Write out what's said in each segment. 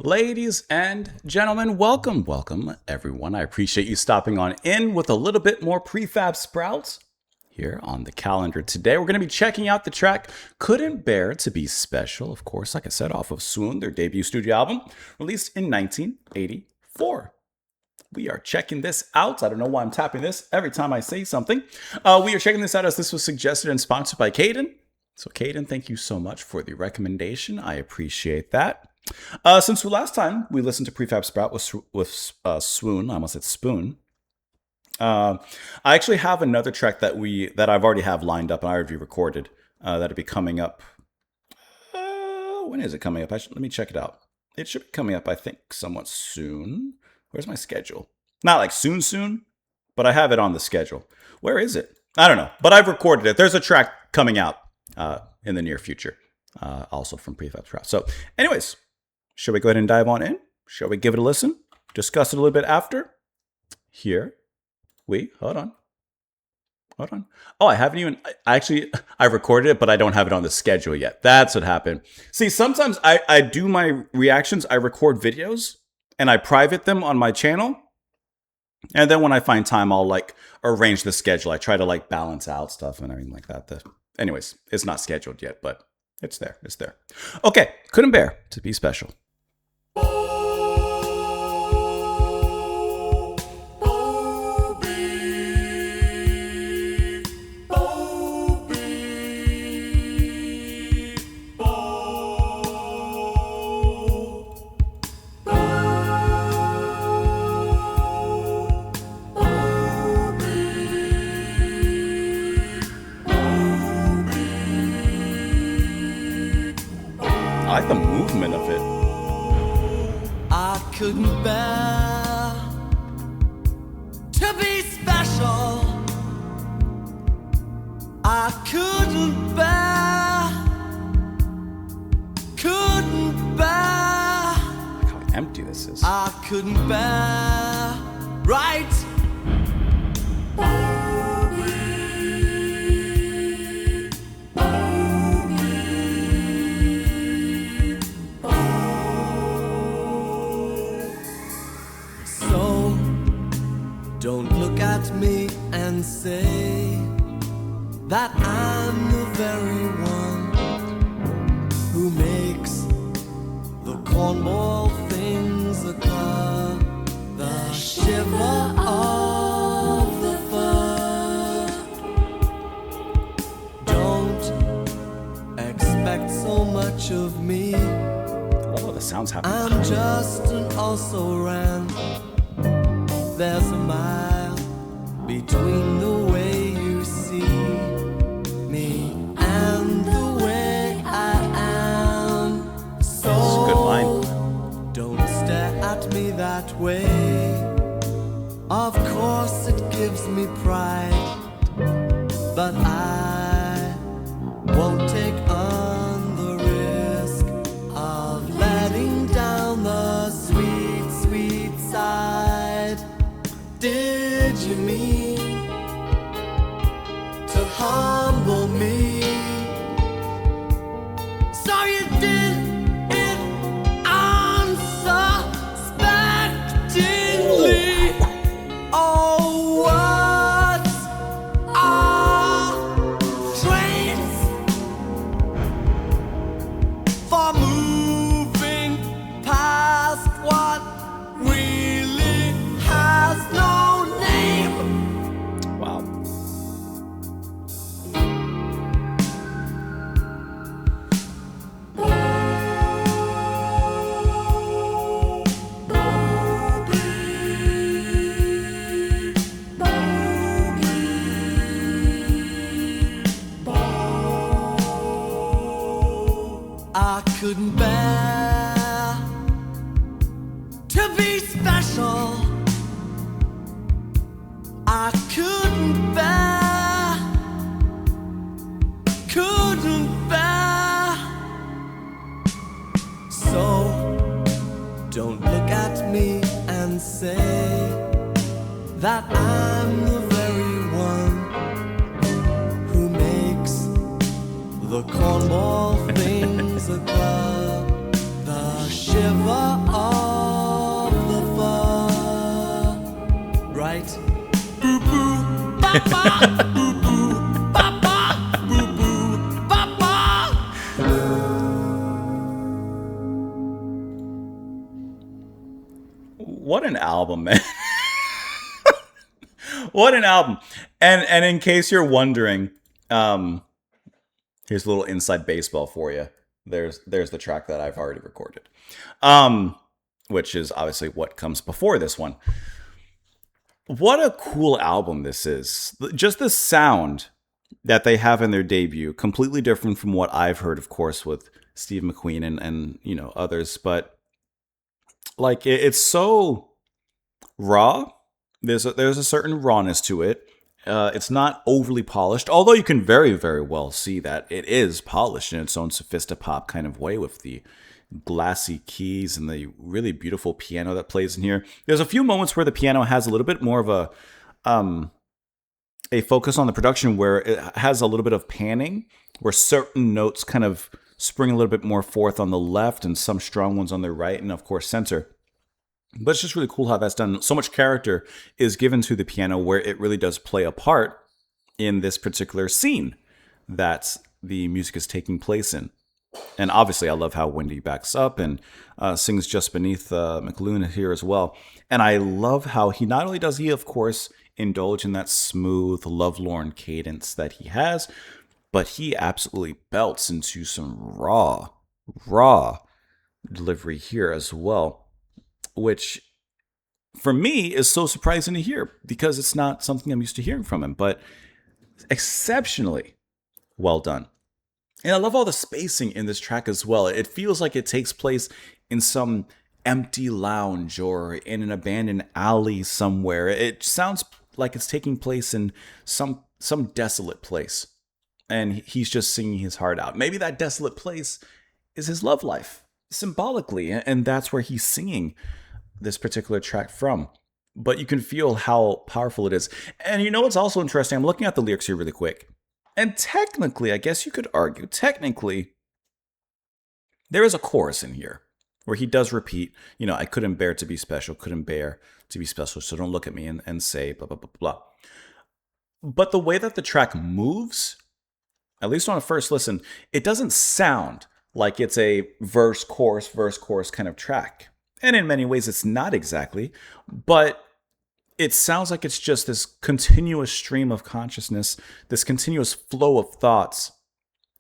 Ladies and gentlemen, welcome everyone. I appreciate you stopping on in with a little bit more Prefab Sprouts here on the calendar today. We're going to be checking out the track Couldn't Bear to Be Special, of course, like I said, off of Swoon, their debut studio album, released in 1984. We are checking this out. I don't know why I'm tapping this every time I say something. We are checking this out as this was suggested and sponsored by Caden. So Caden, thank you so much for the recommendation. I appreciate that. Since the last time we listened to Prefab Sprout with Swoon, I almost said Spoon. I actually have another track that I've already have lined up and I already recorded. That'll be coming up. When is it coming up? Let me check it out. It should be coming up, I think, somewhat soon. Where's my schedule? Not like soon, but I have it on the schedule. Where is it? I don't know, but I've recorded it. There's a track coming out in the near future, also from Prefab Sprout. So, anyways. Shall we go ahead and dive on in? Shall we give it a listen? Discuss it a little bit after? Hold on. Oh, I haven't even, I recorded it, but I don't have it on the schedule yet. That's what happened. See, sometimes I do my reactions, I record videos, and I private them on my channel. And then when I find time, I'll like arrange the schedule. I try to like balance out stuff and everything like that. Anyways, it's not scheduled yet, but it's there. Okay, Couldn't Bear to Be Special. I like the movement of it. I couldn't bear to be special. I couldn't bear. Look how empty this is. I couldn't bear. Right. Don't look at me and say that I'm the very one who makes the cornball things occur, the shiver of the fur. Don't expect so much of me. Oh, the sounds happen. I'm just an also-ran. There's a mile between the way you see me and the way I am. So this is a good line. Don't stare at me that way. Of course it gives me pride, but I won't take on the risk of letting down the sweet, sweet side. Did you mean to humble me? So you did it unsuspectingly. Oh, words are trains for moving past what really has no name. Wow. I couldn't bear to be special. I couldn't bear. So don't look at me and say that I'm the very one who makes the cornball things occur, the shiver What an album, man. What an album. And in case you're wondering, um, here's a little inside baseball for you. There's the track that I've already recorded. Um, which is obviously what comes before this one. What a cool album this is. Just the sound that they have in their debut, completely different from what I've heard, of course, with Steve McQueen and others. But like it's so raw. There's a certain rawness to it. It's not overly polished, although you can very, very well see that it is polished in its own sophistopop kind of way with the glassy keys and the really beautiful piano that plays in here. There's a few moments where the piano has a little bit more of a focus on the production where it has a little bit of panning, where certain notes kind of spring a little bit more forth on the left and some strong ones on the right, and of course center. But it's just really cool how that's done. So much character is given to the piano where it really does play a part in this particular scene that the music is taking place in. And obviously, I love how Wendy backs up and sings just beneath McLuhan here as well. And I love how he not only does he, of course, indulge in that smooth, lovelorn cadence that he has, but he absolutely belts into some raw delivery here as well, which for me is so surprising to hear because it's not something I'm used to hearing from him, but exceptionally well done. And I love all the spacing in this track as well. It feels like it takes place in some empty lounge or in an abandoned alley somewhere. It sounds like it's taking place in some desolate place. And he's just singing his heart out. Maybe that desolate place is his love life, symbolically. And that's where he's singing this particular track from. But you can feel how powerful it is. And you know what's also interesting? I'm looking at the lyrics here really quick. And technically, I guess you could argue, technically, there is a chorus in here where he does repeat, I couldn't bear to be special, couldn't bear to be special, so don't look at me and say blah, blah, blah, blah. But the way that the track moves, at least on a first listen, it doesn't sound like it's a verse, chorus kind of track. And in many ways, it's not exactly, but it sounds like it's just this continuous stream of consciousness, this continuous flow of thoughts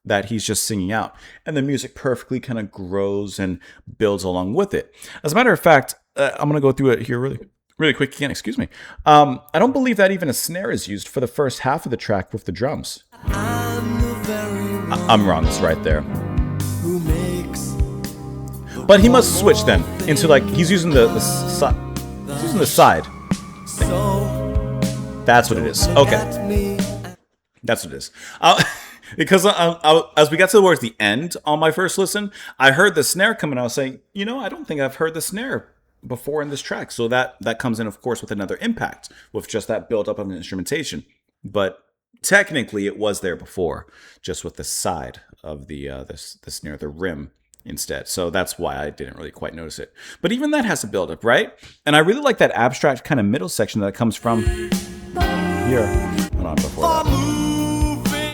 that he's just singing out. And the music perfectly kind of grows and builds along with it. As a matter of fact, I'm going to go through it here really quick again, excuse me. I don't believe that even a snare is used for the first half of the track with the drums. I'm wrong, it's right there. But he must switch then into he's using the side. That's what it is. Okay. That's what it is. Because as we got towards the end on my first listen, I heard the snare come in. I was saying, I don't think I've heard the snare before in this track. So that comes in, of course, with another impact, with just that build up of an instrumentation. But technically, it was there before, just with the side of the snare, the rim instead. So that's why I didn't really quite notice it. But even that has a build up, right? And I really like that abstract kind of middle section that comes from here. Hold on, before that.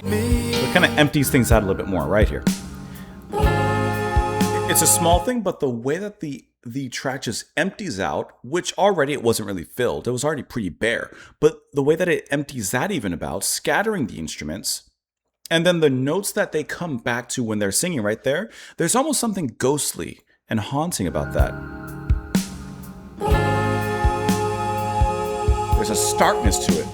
So it kind of empties things out a little bit more right here. It's a small thing, but the way that the track just empties out, which already it wasn't really filled, it was already pretty bare, but the way that it empties that even about, scattering the instruments, and then the notes that they come back to when they're singing right there, there's almost something ghostly and haunting about that. There's a starkness to it.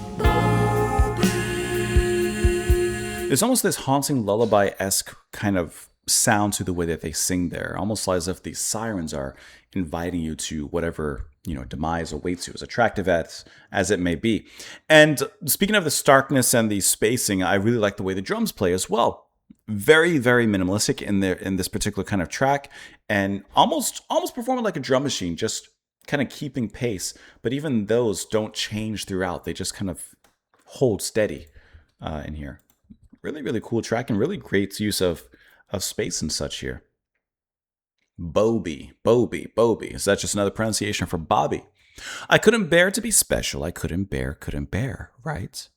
There's almost this haunting lullaby-esque kind of sound to the way that they sing there, almost as if these sirens are inviting you to whatever demise awaits you, as attractive as it may be. And speaking of the starkness and the spacing, I really like the way the drums play as well. Very, very minimalistic in this particular kind of track, and almost performing like a drum machine, just kind of keeping pace. But even those don't change throughout; they just kind of hold steady in here. Really, really cool track, and really great use of space and such here. Bobby. Is that just another pronunciation for Bobby? I couldn't bear to be special. I couldn't bear, right?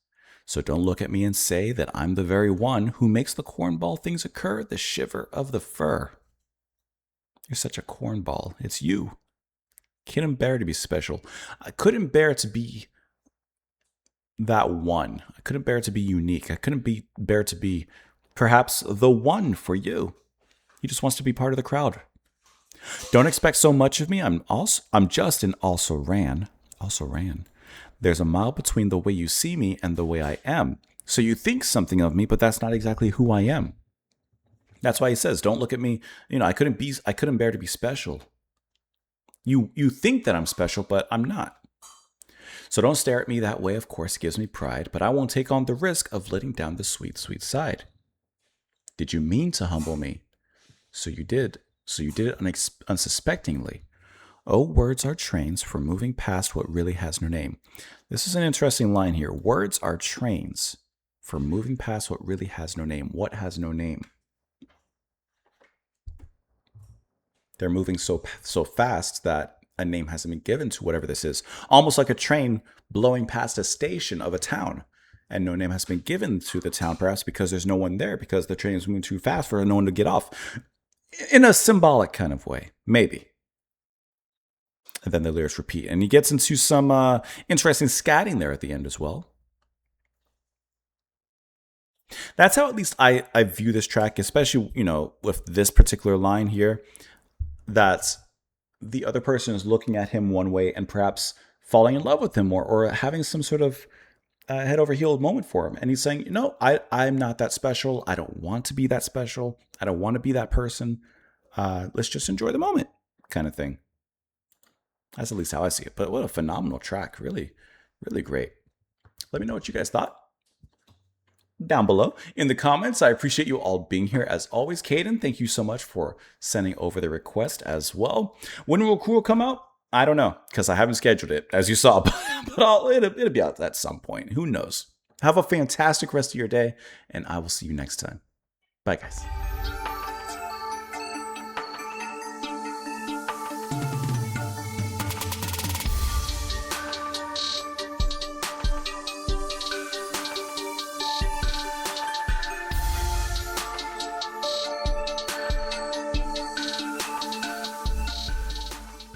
So don't look at me and say that I'm the very one who makes the cornball things occur, the shiver of the fur. You're such a cornball. It's you. Couldn't bear to be special. I couldn't bear to be that one. I couldn't bear to be unique. I couldn't bear to be perhaps the one for you. He just wants to be part of the crowd. Don't expect so much of me. I'm just and also ran. Also ran. There's a mile between the way you see me and the way I am. So you think something of me, but that's not exactly who I am. That's why he says, don't look at me. I couldn't bear to be special. You think that I'm special, but I'm not. So don't stare at me that way. Of course, it gives me pride, but I won't take on the risk of letting down the sweet, sweet side. Did you mean to humble me? So you did. So you did it unsuspectingly. Oh, words are trains for moving past what really has no name. This is an interesting line here. Words are trains for moving past what really has no name. What has no name? They're moving so fast that a name hasn't been given to whatever this is. Almost like a train blowing past a station of a town, and no name has been given to the town, perhaps because there's no one there, because the train is moving too fast for no one to get off. In a symbolic kind of way, maybe. And then the lyrics repeat. And he gets into some interesting scatting there at the end as well. That's how at least I view this track, especially, with this particular line here, that the other person is looking at him one way and perhaps falling in love with him or having some sort of head over heels moment for him. And he's saying, I'm not that special. I don't want to be that special. I don't want to be that person. Let's just enjoy the moment kind of thing. That's at least how I see it. But what a phenomenal track. Really, really great. Let me know what you guys thought down below in the comments. I appreciate you all being here as always. Caden, thank you so much for sending over the request as well. When will Cool come out? I don't know, because I haven't scheduled it, as you saw, but it'll be out at some point. Who knows? Have a fantastic rest of your day, and I will see you next time. Bye, guys.